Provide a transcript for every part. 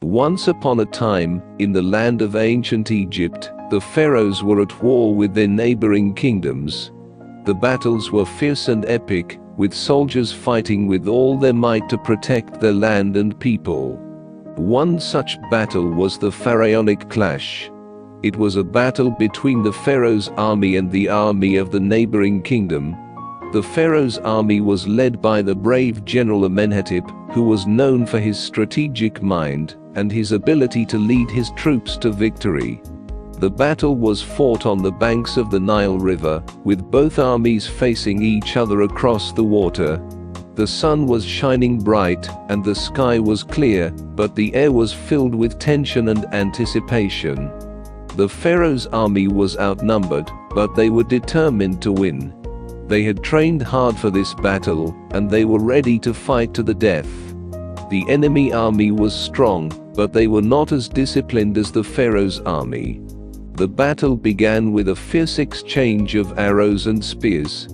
Once upon a time, in the land of ancient Egypt, the pharaohs were at war with their neighboring kingdoms. The battles were fierce and epic, with soldiers fighting with all their might to protect their land and people. One such battle was the Pharaonic Clash. It was a battle between the pharaoh's army and the army of the neighboring kingdom. The pharaoh's army was led by the brave General Amenhotep, who was known for his strategic mind and his ability to lead his troops to victory. The battle was fought on the banks of the Nile River, with both armies facing each other across the water. The sun was shining bright, and the sky was clear, but the air was filled with tension and anticipation. The pharaoh's army was outnumbered, but they were determined to win. They had trained hard for this battle, and they were ready to fight to the death. The enemy army was strong, but they were not as disciplined as the pharaoh's army. The battle began with a fierce exchange of arrows and spears.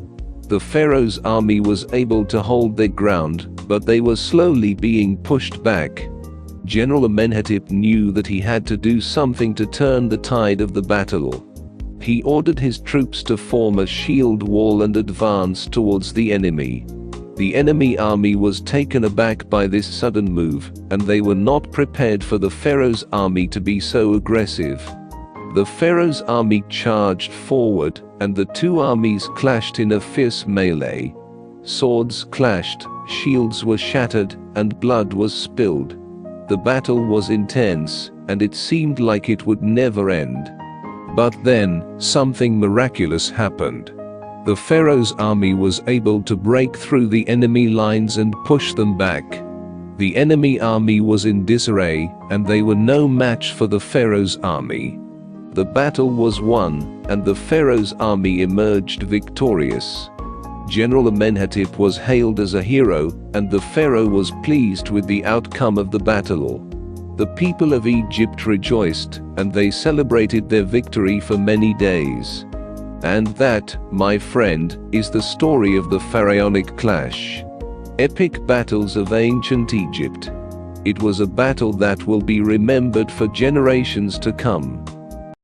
The pharaoh's army was able to hold their ground, but they were slowly being pushed back. General Amenhotep knew that he had to do something to turn the tide of the battle. He ordered his troops to form a shield wall and advance towards the enemy. The enemy army was taken aback by this sudden move, and they were not prepared for the pharaoh's army to be so aggressive. The pharaoh's army charged forward, and the two armies clashed in a fierce melee. Swords clashed, shields were shattered, and blood was spilled. The battle was intense, and it seemed like it would never end. But then, something miraculous happened. The pharaoh's army was able to break through the enemy lines and push them back. The enemy army was in disarray, and they were no match for the pharaoh's army. The battle was won, and the pharaoh's army emerged victorious. General Amenhotep was hailed as a hero, and the pharaoh was pleased with the outcome of the battle. The people of Egypt rejoiced, and they celebrated their victory for many days. And that, my friend, is the story of the Pharaonic Clash. Epic battles of ancient Egypt. It was a battle that will be remembered for generations to come.